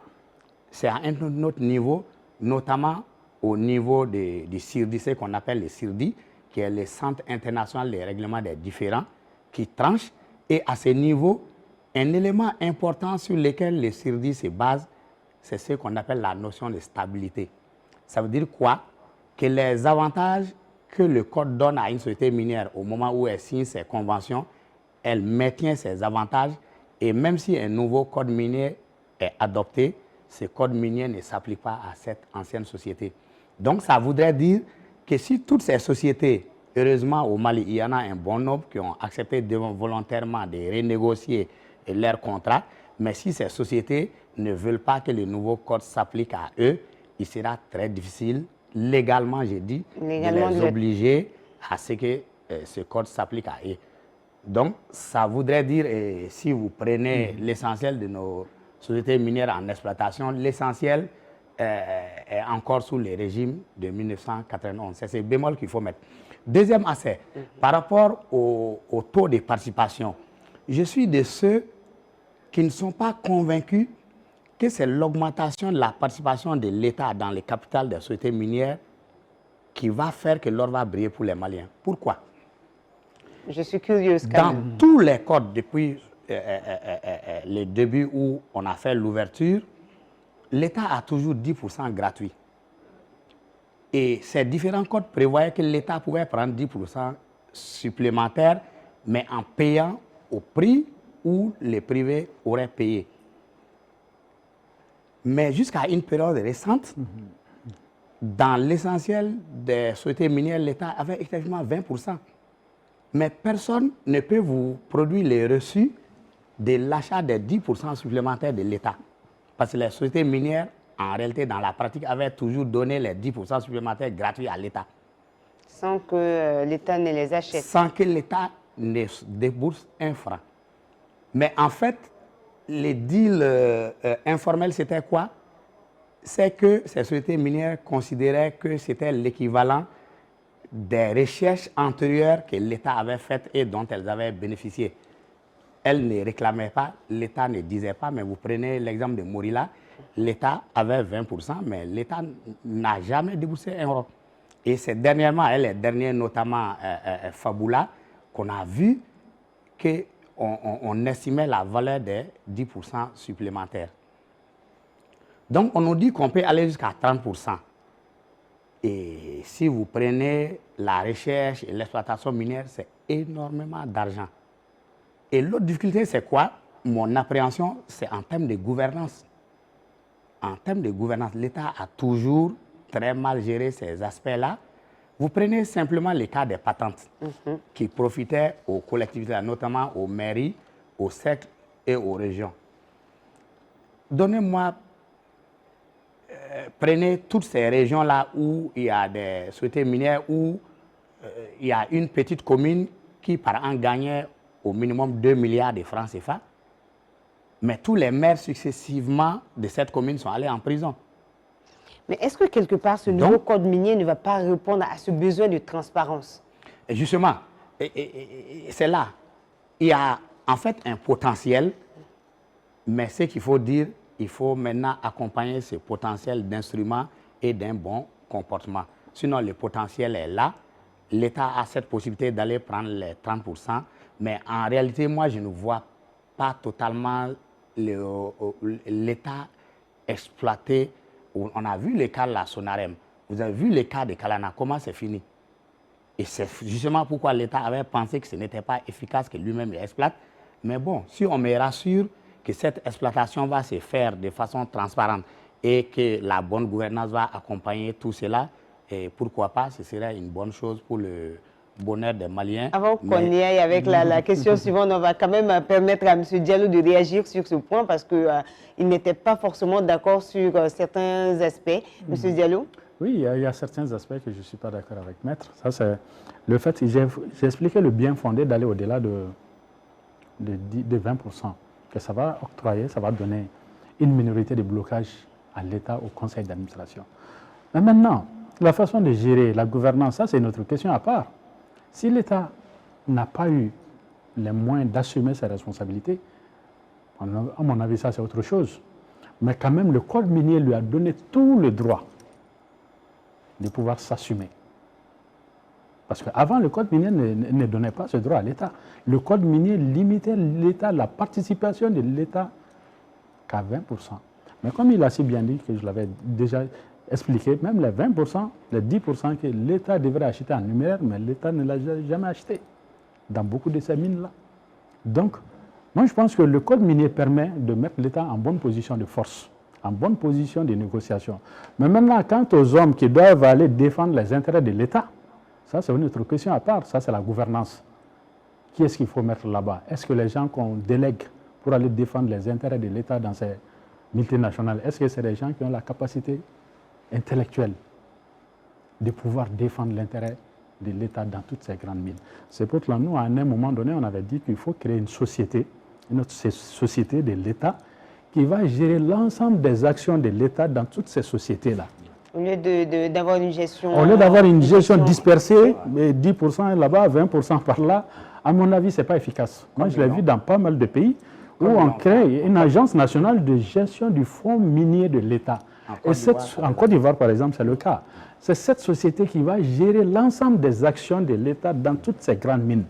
C'est à un autre niveau, notamment au niveau du CIRDI, ce qu'on appelle le CIRDI, qui est le Centre international des règlements des différends, qui tranche. Et à ce niveau, un élément important sur lequel le CIRDI se base, c'est ce qu'on appelle la notion de stabilité. Ça veut dire quoi? Que les avantages que le Code donne à une société minière au moment où elle signe ses conventions, elle maintient ses avantages et même si un nouveau Code minier est adopté, ce Code minier ne s'applique pas à cette ancienne société. Donc ça voudrait dire que si toutes ces sociétés, heureusement au Mali, il y en a un bon nombre qui ont accepté volontairement de renégocier leurs contrats, mais si ces sociétés ne veulent pas que le nouveau code s'applique à eux, il sera très difficile, légalement j'ai dit, de les obliger à ce que ce code s'applique à eux. Donc ça voudrait dire, si vous prenez l'essentiel de nos sociétés minières en exploitation, l'essentiel est encore sous le régime de 1991. C'est ce bémol qu'il faut mettre. Deuxième aspect, par rapport au taux de participation, je suis de ceux qui ne sont pas convaincus que c'est l'augmentation de la participation de l'État dans le capital des sociétés minières qui va faire que l'or va briller pour les Maliens. Pourquoi? Je suis curieuse. Dans tous les codes, depuis le début où on a fait l'ouverture, l'État a toujours 10% gratuit. Et ces différents codes prévoyaient que l'État pouvait prendre 10% supplémentaires, mais en payant au prix où les privés auraient payé. Mais jusqu'à une période récente, dans l'essentiel des sociétés minières, l'État avait effectivement 20%. Mais personne ne peut vous produire les reçus de l'achat des 10% supplémentaires de l'État. Parce que les sociétés minières, en réalité, dans la pratique, avaient toujours donné les 10% supplémentaires gratuits à l'État. Sans que l'État ne les achète. Sans que l'État ne débourse un franc. Mais en fait, les deals informels, c'était quoi? C'est que ces sociétés minières considéraient que c'était l'équivalent des recherches antérieures que l'État avait faites et dont elles avaient bénéficié. Elles ne réclamaient pas, l'État ne disait pas, mais vous prenez l'exemple de Morila, l'État avait 20%, mais l'État n'a jamais déboursé un euro. Et c'est dernièrement, les derniers, notamment Fabula, qu'on a vu qu'on estimait la valeur des 10% supplémentaires. Donc, on nous dit qu'on peut aller jusqu'à 30%. Et si vous prenez la recherche et l'exploitation minière, c'est énormément d'argent. Et l'autre difficulté, c'est quoi? Mon appréhension, c'est en termes de gouvernance. En termes de gouvernance, l'État a toujours très mal géré ces aspects-là. Vous prenez simplement le cas des patentes qui profitaient aux collectivités, notamment aux mairies, aux cercles et aux régions. Donnez-moi, prenez toutes ces régions-là où il y a des sociétés minières, où il y a une petite commune qui par an gagnait au minimum 2 milliards de francs CFA. Mais tous les maires successivement de cette commune sont allés en prison. Mais est-ce que quelque part, ce nouveau code minier ne va pas répondre à ce besoin de transparence? Et justement, c'est là. Il y a en fait un potentiel, mais ce qu'il faut dire, il faut maintenant accompagner ce potentiel d'instruments et d'un bon comportement. Sinon, le potentiel est là, l'État a cette possibilité d'aller prendre les 30%, mais en réalité, moi, je ne vois pas totalement l'État exploiter. On a vu les cas de la Sonarem, vous avez vu les cas de Kalana, comment c'est fini. Et c'est justement pourquoi l'État avait pensé que ce n'était pas efficace, que lui-même exploite. Mais bon, si on me rassure que cette exploitation va se faire de façon transparente et que la bonne gouvernance va accompagner tout cela, et pourquoi pas, ce serait une bonne chose pour le bonheur des Maliens. Avant qu'on y aille avec la question suivante, on va quand même permettre à M. Diallo de réagir sur ce point parce qu'il n'était pas forcément d'accord sur certains aspects. M. Diallo? Oui, il y a certains aspects que je ne suis pas d'accord avec Maître. Ça, c'est le fait que j'ai expliqué le bien fondé d'aller au-delà de 20%, que ça va octroyer, ça va donner une minorité de blocage à l'État, au conseil d'administration. Mais maintenant, la façon de gérer la gouvernance, ça c'est une autre question à part. Si l'État n'a pas eu les moyens d'assumer ses responsabilités, à mon avis, ça c'est autre chose. Mais quand même, le code minier lui a donné tout le droit de pouvoir s'assumer. Parce qu'avant, le code minier ne donnait pas ce droit à l'État. Le code minier limitait l'État, la participation de l'État qu'à 20%. Mais comme il a si bien dit, que je l'avais déjà expliqué, même les 20%, les 10% que l'État devrait acheter en numéraire, mais l'État ne l'a jamais acheté dans beaucoup de ces mines-là. Donc, moi je pense que le code minier permet de mettre l'État en bonne position de force, en bonne position de négociation. Mais maintenant, quant aux hommes qui doivent aller défendre les intérêts de l'État, ça c'est une autre question à part, ça c'est la gouvernance. Qui est-ce qu'il faut mettre là-bas? Est-ce que les gens qu'on délègue pour aller défendre les intérêts de l'État dans ces multinationales, est-ce que c'est des gens qui ont la capacité intellectuelle de pouvoir défendre l'intérêt de l'État dans toutes ces grandes mines? C'est pour cela, nous, à un moment donné, on avait dit qu'il faut créer une société de l'État qui va gérer l'ensemble des actions de l'État dans toutes ces sociétés-là. Au lieu d'avoir une gestion... Au lieu d'avoir une gestion dispersée, 10% là-bas, 20% par là, à mon avis, ce n'est pas efficace. Moi, je l'ai vu dans pas mal de pays où on crée une agence nationale de gestion du fonds minier de l'État. En Côte d'Ivoire, par exemple, c'est le cas. C'est cette société qui va gérer l'ensemble des actions de l'État dans toutes ces grandes mines.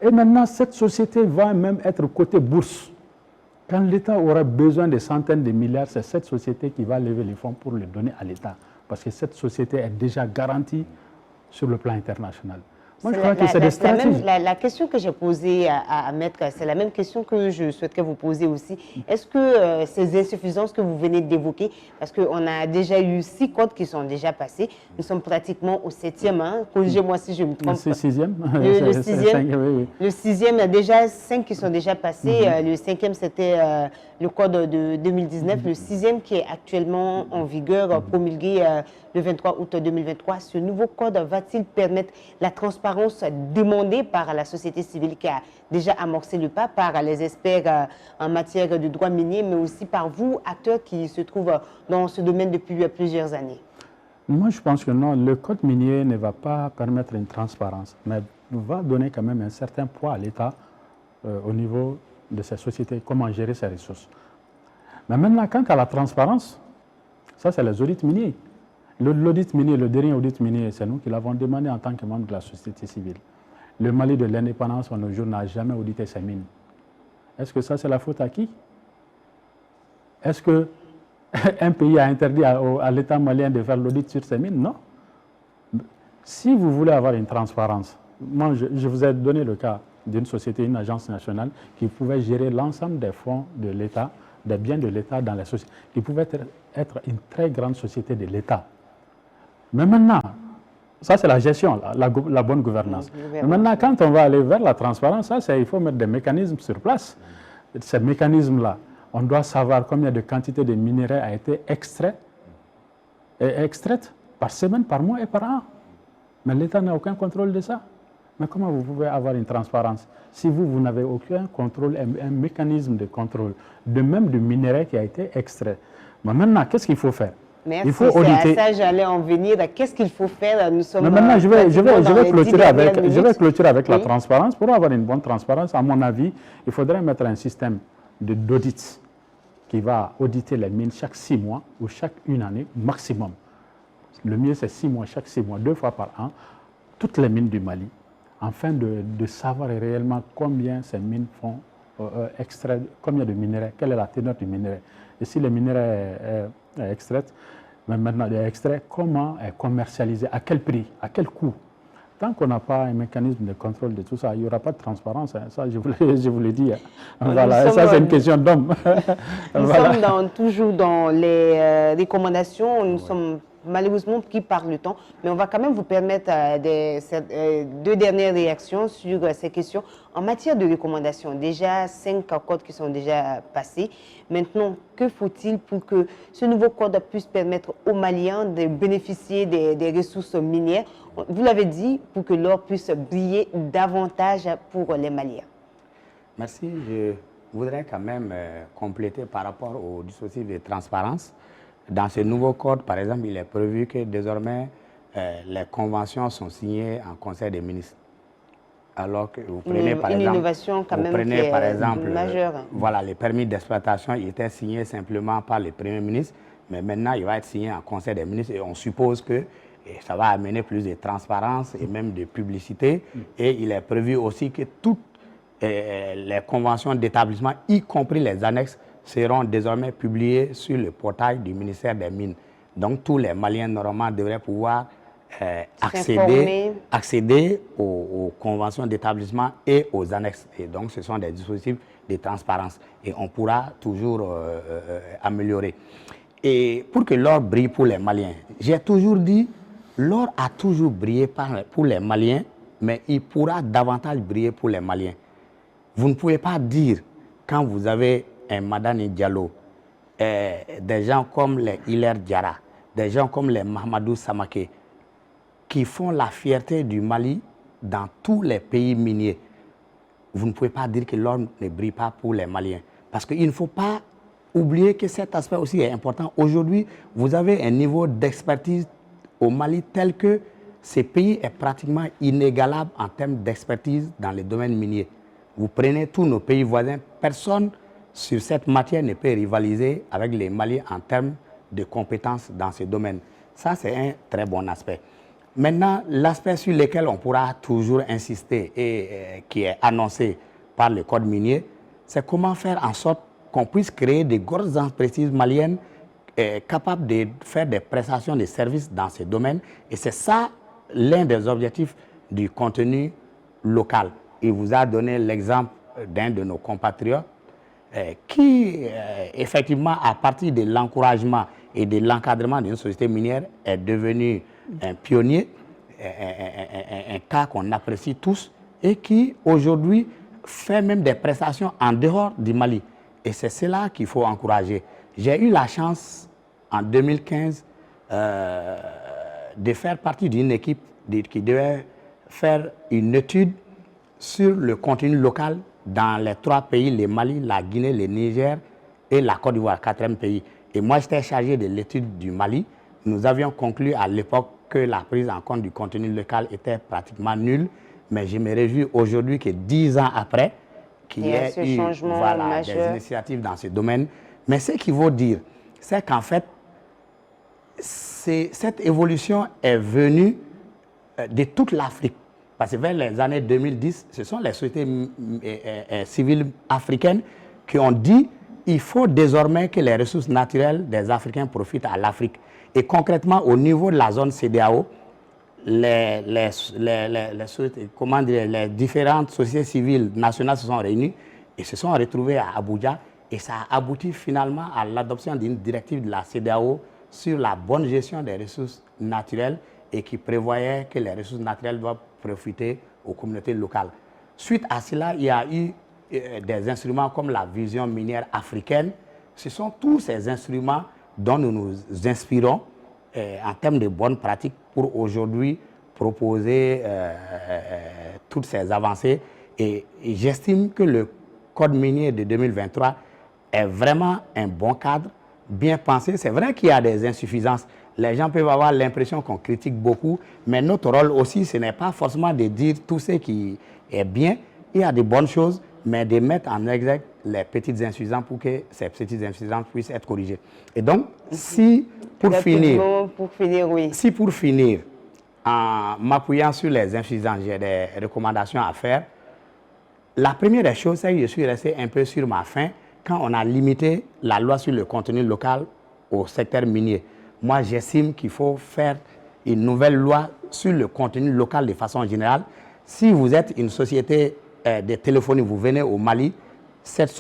Et maintenant, cette société va même être côté bourse. Quand l'État aura besoin de centaines de milliards, c'est cette société qui va lever les fonds pour les donner à l'État. Parce que cette société est déjà garantie sur le plan international. Moi, je crois que c'est des stratégies. La question que j'ai posée à Maître, c'est la même question que je souhaiterais vous poser aussi. Est-ce que ces insuffisances que vous venez d'évoquer, parce qu'on a déjà eu 6 codes qui sont déjà passés, nous sommes pratiquement au 7e, hein, corrigez-moi si je me trompe. C'est 6e. Le 6e, le 6e, il y a déjà 5 qui sont déjà passés. Le 5e, c'était le code de 2019. Le 6e qui est actuellement en vigueur, promulgué le 23 août 2023. Ce nouveau code va-t-il permettre la transparence demandée par la société civile qui a déjà amorcé le pas, par les experts en matière de droit minier, mais aussi par vous, acteurs qui se trouvent dans ce domaine depuis plusieurs années? Moi, je pense que non, le code minier ne va pas permettre une transparence, mais va donner quand même un certain poids à l'État au niveau de ces sociétés, comment gérer ces ressources. Mais maintenant, quant à la transparence, ça c'est les audits miniers. L'audit minier, le dernier audit minier, c'est nous qui l'avons demandé en tant que membre de la société civile. Le Mali de l'indépendance, en nos jours, n'a jamais audité ses mines. Est-ce que ça, c'est la faute à qui? Est-ce qu'un pays a interdit à l'État malien de faire l'audit sur ses mines? Non. Si vous voulez avoir une transparence, moi, je vous ai donné le cas d'une société, une agence nationale, qui pouvait gérer l'ensemble des fonds de l'État, des biens de l'État dans la société, qui pouvait être une très grande société de l'État. Mais maintenant, ça c'est la gestion, la bonne gouvernance. Mais maintenant, quand on va aller vers la transparence, il faut mettre des mécanismes sur place. Ces mécanismes-là, on doit savoir combien de quantité de minerais a été extraites par semaine, par mois et par an. Mais l'État n'a aucun contrôle de ça. Mais comment vous pouvez avoir une transparence si vous n'avez aucun contrôle, un mécanisme de contrôle, de même du minerai qui a été extrait? Mais maintenant, qu'est-ce qu'il faut faire? Merci, il faut auditer. C'est à ça j'allais en venir. Qu'est-ce qu'il faut faire? Nous sommes. Mais maintenant, je vais clôturer avec la transparence. Pour avoir une bonne transparence, à mon avis, il faudrait mettre un système d'audit qui va auditer les mines chaque 6 mois ou chaque 1 année maximum. Le mieux, c'est 6 mois, chaque 6 mois, 2 fois par an, toutes les mines du Mali, afin de savoir réellement combien ces mines font extraire, combien de minerais, quelle est la teneur du minerai. Et si le minerai est extrait, mais maintenant est extrait, comment est commercialisé, à quel prix, à quel coût. Tant qu'on n'a pas un mécanisme de contrôle de tout ça, il n'y aura pas de transparence. Hein. Ça, je vous le dis. Hein. Voilà. Et ça, c'est une question d'homme. Nous sommes toujours dans les recommandations. Nous sommes malheureusement pris par le temps. Mais on va quand même vous permettre deux dernières réactions sur ces questions. En matière de recommandations, déjà 5 codes qui sont déjà passés. Maintenant, que faut-il pour que ce nouveau code puisse permettre aux Maliens de bénéficier des ressources minières? Vous l'avez dit, pour que l'or puisse briller davantage pour les Maliens. Merci. Je voudrais quand même compléter par rapport au dispositif de transparence. Dans ce nouveau code, par exemple, il est prévu que désormais, les conventions sont signées en Conseil des ministres. Alors que vous prenez, par exemple, innovation quand même qui est majeure. Voilà, les permis d'exploitation étaient signés simplement par le Premier ministre, mais maintenant, il va être signé en Conseil des ministres et on suppose que ça va amener plus de transparence et même de publicité. Et il est prévu aussi que toutes les conventions d'établissement, y compris les annexes, seront désormais publiées sur le portail du ministère des Mines. Donc, tous les Maliens normalement devraient pouvoir accéder aux conventions d'établissement et aux annexes. Et donc, ce sont des dispositifs de transparence. Et on pourra toujours améliorer. Et pour que l'or brille pour les Maliens, j'ai toujours dit, l'or a toujours brillé pour les Maliens, mais il pourra davantage briller pour les Maliens. Vous ne pouvez pas dire, quand vous avez un Madani Diallo, des gens comme les Hilaire Diarra, des gens comme les Mahamadou Samaké, qui font la fierté du Mali dans tous les pays miniers. Vous ne pouvez pas dire que l'or ne brille pas pour les Maliens. Parce qu'il ne faut pas oublier que cet aspect aussi est important. Aujourd'hui, vous avez un niveau d'expertise au Mali tel que ce pays est pratiquement inégalable en termes d'expertise dans les domaines miniers. Vous prenez tous nos pays voisins, personne sur cette matière ne peut rivaliser avec les Maliens en termes de compétences dans ce domaine. Ça, c'est un très bon aspect. Maintenant, l'aspect sur lequel on pourra toujours insister et qui est annoncé par le Code minier, c'est comment faire en sorte qu'on puisse créer des grosses entreprises maliennes capables de faire des prestations de services dans ce domaine. Et c'est ça l'un des objectifs du contenu local. Il vous a donné l'exemple d'un de nos compatriotes qui, effectivement, à partir de l'encouragement et de l'encadrement d'une société minière, est devenu un pionnier, un cas qu'on apprécie tous et qui, aujourd'hui, fait même des prestations en dehors du Mali. Et c'est cela qu'il faut encourager. J'ai eu la chance, en 2015, de faire partie d'une équipe qui devait faire une étude sur le contenu local dans les 3 pays, le Mali, la Guinée, le Niger et la Côte d'Ivoire, 4e pays. Et moi, j'étais chargé de l'étude du Mali. Nous avions conclu à l'époque que la prise en compte du contenu local était pratiquement nulle. Mais je me réjouis aujourd'hui que 10 ans après, qu'il y ait eu des initiatives dans ce domaine. Mais ce qu'il faut dire, c'est qu'en fait, cette évolution est venue de toute l'Afrique. Parce que vers les années 2010, ce sont les sociétés civiles africaines qui ont dit qu'il faut désormais que les ressources naturelles des Africains profitent à l'Afrique. Et concrètement, au niveau de la zone CEDEAO, les différentes sociétés civiles nationales se sont réunies et se sont retrouvées à Abuja. Et ça a abouti finalement à l'adoption d'une directive de la CEDEAO sur la bonne gestion des ressources naturelles et qui prévoyait que les ressources naturelles doivent profiter aux communautés locales. Suite à cela, il y a eu des instruments comme la vision minière africaine. Ce sont tous ces instruments dont nous nous inspirons en termes de bonnes pratiques pour aujourd'hui proposer toutes ces avancées. Et j'estime que le Code minier de 2023 est vraiment un bon cadre, bien pensé. C'est vrai qu'il y a des insuffisances. Les gens peuvent avoir l'impression qu'on critique beaucoup, mais notre rôle aussi, ce n'est pas forcément de dire tout ce qui est bien. Il y a de bonnes choses, mais de mettre en exergue les petites insuffisances pour que ces petites insuffisances puissent être corrigées. Et donc, si pour finir, oui. si pour finir, en m'appuyant sur les insuffisants, j'ai des recommandations à faire. La première des choses, c'est que je suis resté un peu sur ma faim quand on a limité la loi sur le contenu local au secteur minier. Moi, j'estime qu'il faut faire une nouvelle loi sur le contenu local de façon générale. Si vous êtes une société de téléphonie, vous venez au Mali, cette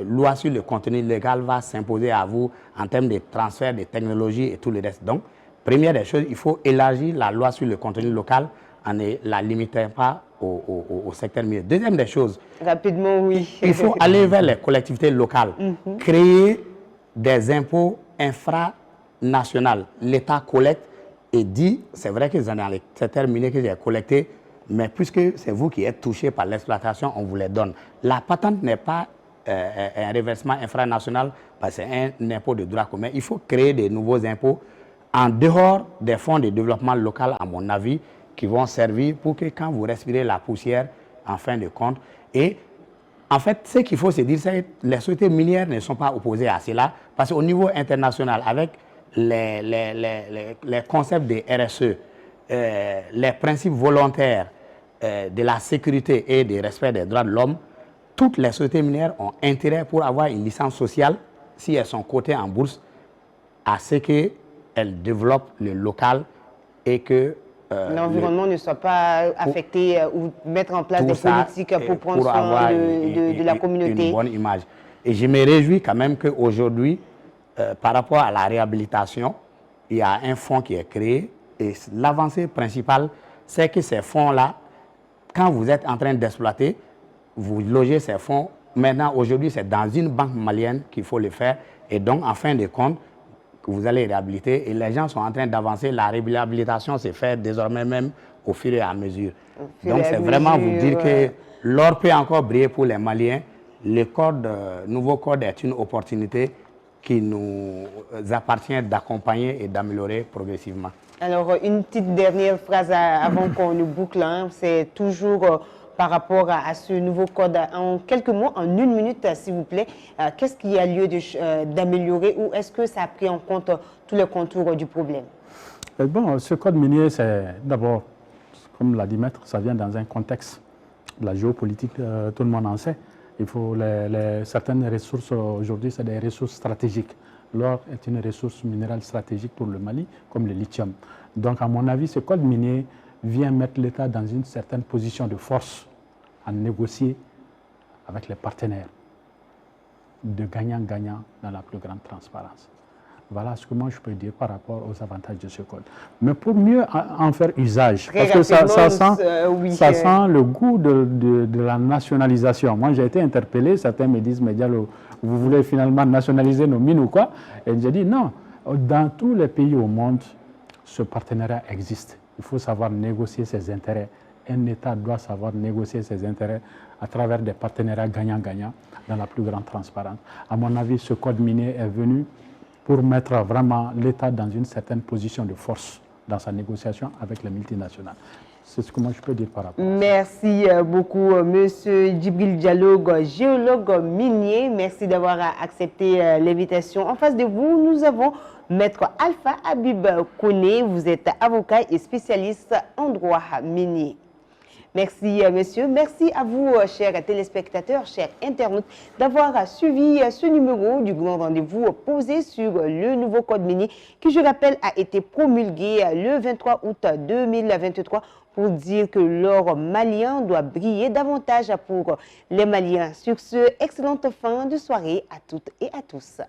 loi sur le contenu local va s'imposer à vous en termes de transfert de technologies et tout le reste. Donc, première des choses, il faut élargir la loi sur le contenu local en ne la limitant pas au secteur minier. Deuxième des choses, rapidement, oui. Il faut aller vers les collectivités locales, créer des impôts infranationaux. L'État collecte et dit, c'est vrai que dans les secteurs miniers que j'ai collecté, mais puisque c'est vous qui êtes touché par l'exploitation, on vous les donne. La patente n'est pas un reversement infranational, parce que c'est un impôt de droit commun. Il faut créer des nouveaux impôts en dehors des fonds de développement local, à mon avis, qui vont servir pour que quand vous respirez la poussière, en fin de compte. Et en fait, ce qu'il faut se dire, c'est que les sociétés minières ne sont pas opposées à cela, parce qu'au niveau international, avec les concepts de RSE, les principes volontaires de la sécurité et du respect des droits de l'homme, toutes les sociétés minières ont intérêt pour avoir une licence sociale, si elles sont cotées en bourse, à ce qu'elles développent le local et que l'environnement ne soit pas affecté ou mettre en place des politiques pour prendre soin de la communauté. Une bonne image. Et je me réjouis quand même qu'aujourd'hui, par rapport à la réhabilitation, il y a un fonds qui est créé et l'avancée principale, c'est que ces fonds-là, quand vous êtes en train d'exploiter, vous logez ces fonds. Maintenant, aujourd'hui, c'est dans une banque malienne qu'il faut le faire. Et donc, en fin de compte, vous allez réhabiliter et les gens sont en train d'avancer. La réhabilitation se fait désormais même au fur et à mesure. Donc c'est vraiment vous dire que l'or peut encore briller pour les Maliens. Le nouveau code est une opportunité qui nous appartient d'accompagner et d'améliorer progressivement. Alors une petite dernière phrase avant qu'on ne boucle, hein, c'est toujours par rapport à ce nouveau code. En quelques mots, en une minute, s'il vous plaît, qu'est-ce qu'il y a lieu d'améliorer ou est-ce que ça a pris en compte tous les contours du problème? Bon, ce code minier, c'est d'abord, comme l'a dit Maître, ça vient dans un contexte de la géopolitique, tout le monde en sait. Il faut certaines ressources aujourd'hui, c'est des ressources stratégiques. L'or est une ressource minérale stratégique pour le Mali, comme le lithium. Donc, à mon avis, ce code minier vient mettre l'État dans une certaine position de force à négocier avec les partenaires de gagnant-gagnant dans la plus grande transparence. Voilà ce que moi je peux dire par rapport aux avantages de ce code. Mais pour mieux en faire usage, parce que ça sent le goût de la nationalisation. Moi j'ai été interpellé, certains me disent, mais Diallo, vous voulez finalement nationaliser nos mines ou quoi? Et j'ai dit non, dans tous les pays au monde, ce partenariat existe. Il faut savoir négocier ses intérêts. Un État doit savoir négocier ses intérêts à travers des partenariats gagnant-gagnant dans la plus grande transparence. À mon avis, ce code minier est venu pour mettre vraiment l'État dans une certaine position de force dans sa négociation avec les multinationales. C'est ce que moi je peux dire par rapport à ça. Merci beaucoup, Monsieur Djibril Diallo, géologue minier. Merci d'avoir accepté l'invitation. En face de vous, nous avons Maître Alpha Habib Kone. Vous êtes avocat et spécialiste en droit minier. Merci, monsieur. Merci à vous, chers téléspectateurs, chers internautes, d'avoir suivi ce numéro du grand rendez-vous posé sur le nouveau code minier qui, je rappelle, a été promulgué le 23 août 2023 pour dire que l'or malien doit briller davantage pour les Maliens. Sur ce, excellente fin de soirée à toutes et à tous.